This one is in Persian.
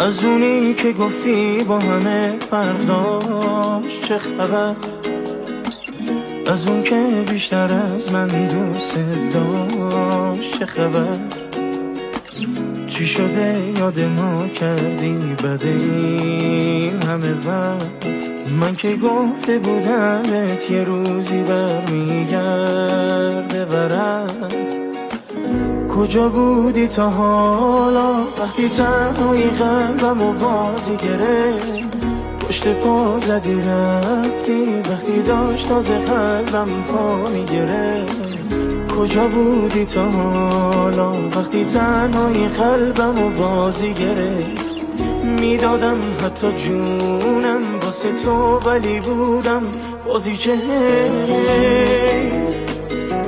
از اونی که گفتی با همه فرداش چه خبر، از اون که بیشتر از من دوست داشت چه خبر. چی شده یاد ما کردی بعد این همه وقت؟ من که گفته بودمت یه روزی برمیگرده برم. کجا بودی تا حالا وقتی تنهایی قلبم و بازی گرفت؟ پشت پا زدی رفتی وقتی داشت تازه قلبم پا میگرفت. کجا بودی تا حالا وقتی تنهایی قلبم و بازی گرفت؟ میدادم حتی جونم واسه تو ولی بودم بازی چه حیف.